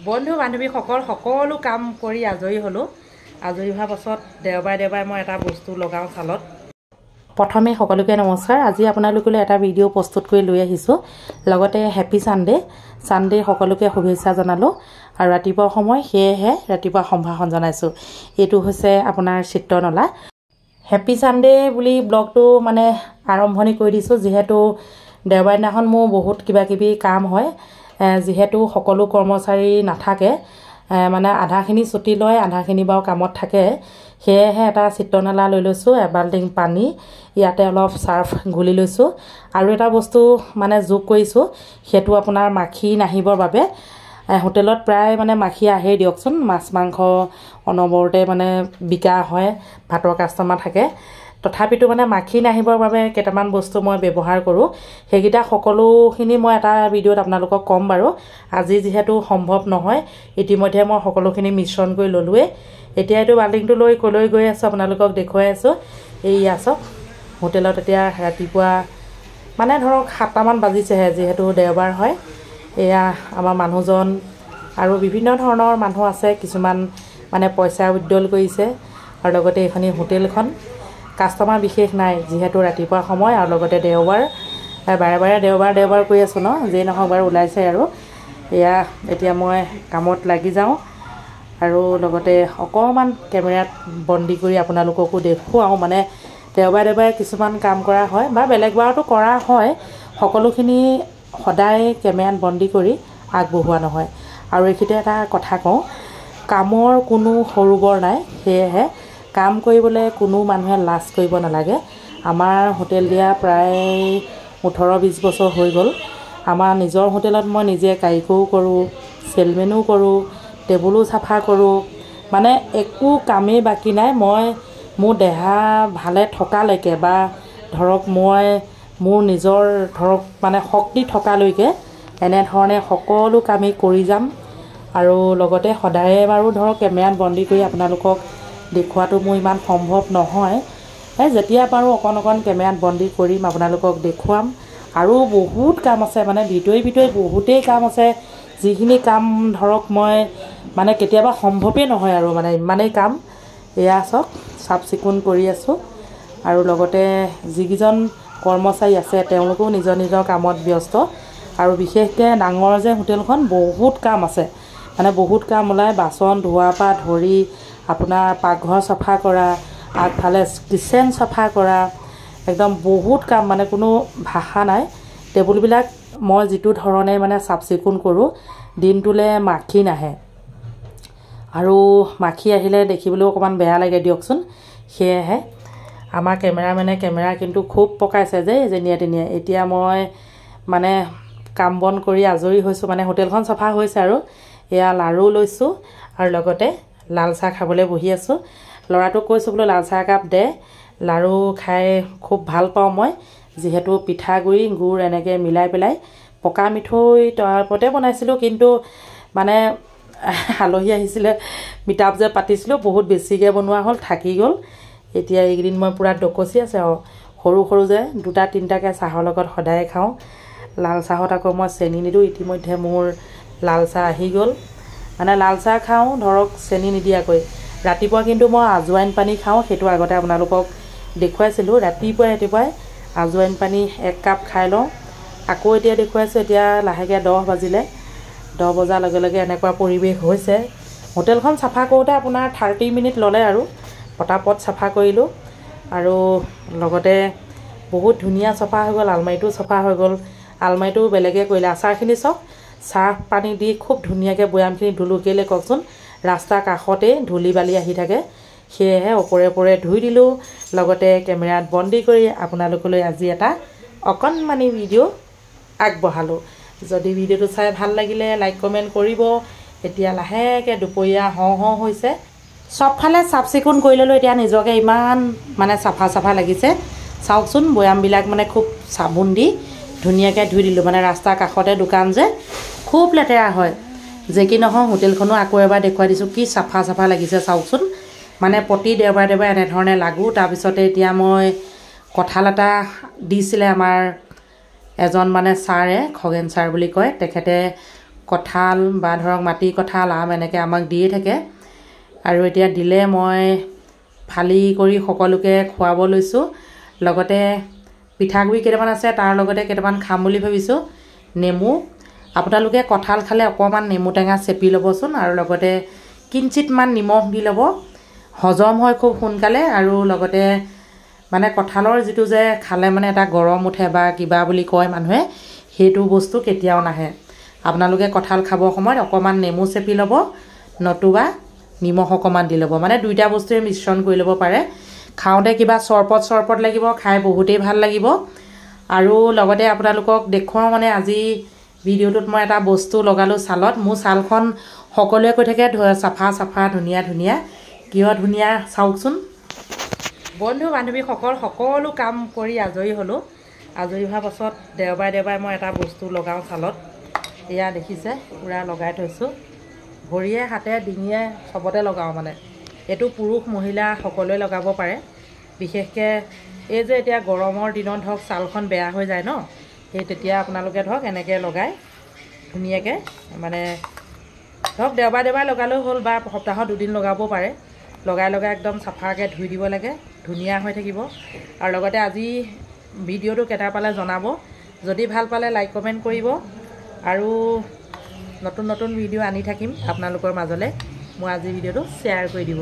বন্ধু বান্ধৱী সকলো কাম কৰি আজৰি হ'লোঁ। আজৰি হোৱাৰ পাছত দেওবাৰে মই এটা বস্তু লগাওঁ ছালত। প্ৰথমে সকলোকে নমস্কাৰ। আজি আপোনালোকলৈ এটা ভিডিঅ' প্ৰস্তুত কৰি লৈ আহিছোঁ। লগতে হেপী ছানডে সকলোকে শুভেচ্ছা জনালোঁ। আৰু ৰাতিপুৱা সময় সেয়েহে ৰাতিপুৱা সম্ভাষণ জনাইছোঁ। এইটো হৈছে আপোনাৰ চিত্ৰনলা। হেপী ছানডে বুলি ব্লগটো মানে আৰম্ভণি কৰি দিছোঁ, যিহেতু দেওবাৰ দিনাখন মোৰ বহুত কিবাকিবি কাম হয়। যিহেতু সকলো কৰ্মচাৰী নাথাকে, মানে আধাখিনি ছুটি লয়, আধাখিনি বাৰু কামত থাকে, সেয়েহে এটা চিত্ৰনলা লৈ লৈছোঁ, এবাল্টিং পানী, ইয়াতে অলপ চাৰ্ফ গুলি লৈছোঁ। আৰু এটা বস্তু মানে যোগ কৰিছোঁ, সেইটো আপোনাৰ মাখি নাহিবৰ বাবে। হোটেলত প্ৰায় মানে মাখি আহেই দিয়কচোন, মাছ মাংস অনবৰতে মানে বিকা হয়, ভাতৰ কাষ্টমাৰ থাকে। তথাপিতো মানে মাখি নাহিবৰ বাবে কেইটামান বস্তু মই ব্যৱহাৰ কৰোঁ। সেইকেইটা সকলোখিনি মই এটা ভিডিঅ'ত আপোনালোকক ক'ম বাৰু। আজি যিহেতু সম্ভৱ নহয়, ইতিমধ্যে মই সকলোখিনি মিশ্ৰণ কৰি ল'লোৱেই। এতিয়া এইটো বাল্টিংটো লৈ ক'লৈ গৈ আছোঁ আপোনালোকক দেখুৱাই আছোঁ। এইয়া চাওক, হোটেলত এতিয়া ৰাতিপুৱা মানে ধৰক 7টামান বাজিছেহে, যিহেতু দেওবাৰ হয়। এয়া আমাৰ মানুহজন আৰু বিভিন্ন ধৰণৰ মানুহ আছে, কিছুমান মানে পইচা উইড্ৰল কৰিছে। আৰু লগতে এইখনি হোটেলখন কাষ্টমাৰ বিশেষ নাই, যিহেতু ৰাতিপুৱা সময় আৰু লগতে দেওবাৰ। বাৰে বাৰে দেওবাৰ কৰি আছোঁ ন, যেই নহওক বাৰু ওলাইছে আৰু। এয়া এতিয়া মই কামত লাগি যাওঁ আৰু লগতে অকণমান কেমেৰাত বন্দী কৰি আপোনালোককো দেখুৱাওঁ। মানে দেওবাৰে কিছুমান কাম কৰা হয়, বা বেলেগ বাৰতো কৰা হয়। সকলোখিনি সদায় কেমেৰাত বন্দী কৰি আগবঢ়োৱা নহয়। আৰু এইখিনিতে এটা কথা কওঁ, কামৰ কোনো সৰু বৰ নাই, সেয়েহে কাম কৰিবলৈ কোনো মানুহে লাজ কৰিব নালাগে। আমাৰ হোটেল দিয়া প্ৰায় 18-20 বছৰ হৈ গ'ল। আমাৰ নিজৰ হোটেলত মই নিজে কাৰিকৰো কৰোঁ, চেলমেনো কৰোঁ, টেবুলো চাফা কৰোঁ, মানে একো কামেই বাকী নাই। মই মোৰ দেহা ভালে থকালৈকে, বা ধৰক মই মোৰ নিজৰ ধৰক মানে শক্তি থকালৈকে এনেধৰণে সকলো কামেই কৰি যাম। আৰু লগতে সদায়ে বাৰু ধৰক কেমেৰাত বন্দী কৰি আপোনালোকক দেখুৱাটো মোৰ ইমান সম্ভৱ নহয়। যেতিয়া পাৰোঁ অকণ কেমেৰাত বন্দী কৰিম, আপোনালোকক দেখুৱাম। আৰু বহুত কাম আছে, মানে ভিতৰি বহুতেই কাম আছে, যিখিনি কাম ধৰক মই মানে কেতিয়াবা সম্ভৱেই নহয় আৰু, মানে ইমানেই কাম। এয়া চাওক, চাফ চিকুণ কৰি আছোঁ। আৰু লগতে যিকেইজন কৰ্মচাৰী আছে তেওঁলোকেও নিজৰ কামত ব্যস্ত। আৰু বিশেষকৈ ডাঙৰ যে হোটেলখন, বহুত কাম আছে, মানে বহুত কাম ওলায়। বাচন ধোৱাৰ পৰা ধৰি আপোনাৰ পাকঘৰ চফা কৰা, আগফালে কিচেন চফা কৰা, একদম বহুত কাম, মানে কোনো ভাষা নাই। টেবুলবিলাক মই যিটো ধৰণে মানে চাফ চিকুণ কৰোঁ, দিনটোলৈ মাখি নাহে। আৰু মাখি আহিলে দেখিবলৈও অকণমান বেয়া লাগে দিয়কচোন। সেয়েহে আমাৰ কেমেৰামেনে কেমেৰা কিন্তু খুব পকাইছে যে যেনিয়ে তেনিয়ে। এতিয়া মই মানে কাম বন কৰি আজৰি হৈছোঁ, মানে হোটেলখন চফা হৈছে আৰু। এয়া লাৰু লৈছোঁ আৰু লগতে লাল চাহ খাবলৈ বহি আছোঁ। ল'ৰাটোক কৈছোঁ বোলো লাল চাহ একাপ দে, লাৰু খাই খুব ভাল পাওঁ মই। যিহেতু পিঠাগুড়ি গুড় এনেকৈ মিলাই পেলাই পকা মিঠৈ তাৰ ওপৰতে বনাইছিলোঁ, কিন্তু মানে আলহী আহিছিলে, মিটাপ যে পাতিছিলোঁ, বহুত বেছিকৈ বনোৱা হ'ল, থাকি গ'ল। এতিয়া এইকেইদিন মই পূৰা ডকচি আছে আৰু, সৰু যে 2-3টাকৈ চাহৰ লগত সদায় খাওঁ। লাল চাহত আকৌ মই চেনি নিদিওঁ। ইতিমধ্যে মোৰ লাল চাহ আহি গ'ল। মানে লাল চাহ খাওঁ ধৰক চেনি নিদিয়াকৈ। ৰাতিপুৱা কিন্তু মই আজৱাইন পানী খাওঁ, সেইটো আগতে আপোনালোকক দেখুৱাইছিলোঁ। ৰাতিপুৱাই আজৱাইন পানী 1 কাপ খাই লওঁ। আকৌ এতিয়া দেখুৱাইছোঁ। এতিয়া লাহেকৈ 10 বাজিলে, 10 বজাৰ লগে লগে এনেকুৱা পৰিৱেশ হৈছে। হোটেলখন চাফা কৰোঁতে আপোনাৰ 30 মিনিট ল'লে আৰু, পটাপট চাফা কৰিলোঁ। আৰু লগতে বহুত ধুনীয়া চফা হৈ গ'ল, আলমাৰিটো চফা হৈ গ'ল। আলমাৰিটো বেলেগে কৰিলে। আচাৰখিনি চাওক, চাৰ্ফ পানী দি খুব ধুনীয়াকৈ বৈয়ামখিনি ধুলোঁ। কেলৈ কওকচোন, ৰাস্তাৰ কাষতেই ধূলি বালি আহি থাকে, সেয়েহে ওপৰে ধুই দিলোঁ। লগতে কেমেৰাত বন্দী কৰি আপোনালোকলৈ আজি এটা অকণমানি ভিডিঅ' আগবঢ়ালোঁ। যদি ভিডিঅ'টো চাই ভাল লাগিলে লাইক কমেণ্ট কৰিব। এতিয়া লাহেকৈ দুপৰীয়া হওঁ হৈছে, চবফালে চাফ চিকুণ কৰি ল'লোঁ। এতিয়া নিজকে ইমান মানে চাফা লাগিছে। চাওকচোন, বৈয়ামবিলাক মানে খুব চাবোন দি ধুনীয়াকৈ ধুই দিলোঁ। মানে ৰাস্তাৰ কাষতে দোকান যে, খুব লেতেৰা হয়। যে কি নহওক, হোটেলখনো আকৌ এবাৰ দেখুৱাই দিছোঁ, কি চাফা লাগিছে চাওকচোন। মানে প্ৰতি দেওবাৰে এনেধৰণে লাগোঁ। তাৰপিছতে এতিয়া মই কঁঠাল এটা দিছিলে আমাৰ এজন মানে ছাৰে, খগেন ছাৰ বুলি কয়, তেখেতে কঁঠাল বা ধৰক মাটি কঁঠাল আম এনেকৈ আমাক দিয়ে থাকে আৰু এতিয়া দিলে মই ফালি কৰি সকলোকে খুৱাব লৈছোঁ লগতে পিঠাগুড়ি কেইটামান আছে তাৰ লগতে কেইটামান খাম বুলি ভাবিছোঁ নেমু আপোনালোকে কঁঠাল খালে অকণমান নেমু টেঙা চেপি ল'বচোন আৰু লগতে কিঞ্চিতমান নিমখ দি ল'ব হজম হয় খুব সোনকালে আৰু লগতে মানে কঁঠালৰ যিটো যে খালে মানে এটা গৰম উঠে বা কিবা বুলি কয় মানুহে সেইটো বস্তু কেতিয়াও নাহে আপোনালোকে কঁঠাল খাব সময়ত অকণমান নেমু চেপি ল'ব নতুবা নিমখ অকণমান দি ল'ব মানে দুইটা বস্তুৱে মিশ্ৰণ কৰি ল'ব পাৰে খাওঁতে কিবা চৰপট লাগিব খাই বহুতেই ভাল লাগিব আৰু লগতে আপোনালোকক দেখুৱাওঁ মানে আজি ভিডিঅ'টোত মই এটা বস্তু লগালোঁ ছালত মোৰ ছালখন সকলোৱে কৈ থাকে চাফা ধুনীয়া কিয় ধুনীয়া চাওকচোন বন্ধু বান্ধৱীসকল সকলো কাম কৰি আজৰি হ'লোঁ আজৰি হোৱাৰ পাছত দেওবাৰে মই এটা বস্তু লগাওঁ ছালত এয়া দেখিছে পূৰা লগাই থৈছোঁ ভৰিয়ে হাতে ডিঙিয়ে চবতে লগাওঁ মানে এইটো পুৰুষ মহিলা সকলোৱে লগাব পাৰে বিশেষকৈ এই যে এতিয়া গৰমৰ দিনত ধৰক ছালখন বেয়া হৈ যায় ন সেই তেতিয়া আপোনালোকে ধৰক এনেকৈ লগাই ধুনীয়াকৈ মানে ধৰক দেওবাৰে লগালেও হ'ল বা সপ্তাহত দুদিন লগাব পাৰে লগাই একদম চাফাকৈ ধুই দিব লাগে ধুনীয়া হৈ থাকিব আৰু লগতে আজি ভিডিঅ'টো কেইটা পালে জনাব যদি ভাল পালে লাইক কমেণ্ট কৰিব আৰু নতুন ভিডিঅ' আনি থাকিম আপোনালোকৰ মাজলৈ মই আজি ভিডিঅ'টো শ্বেয়াৰ কৰি দিব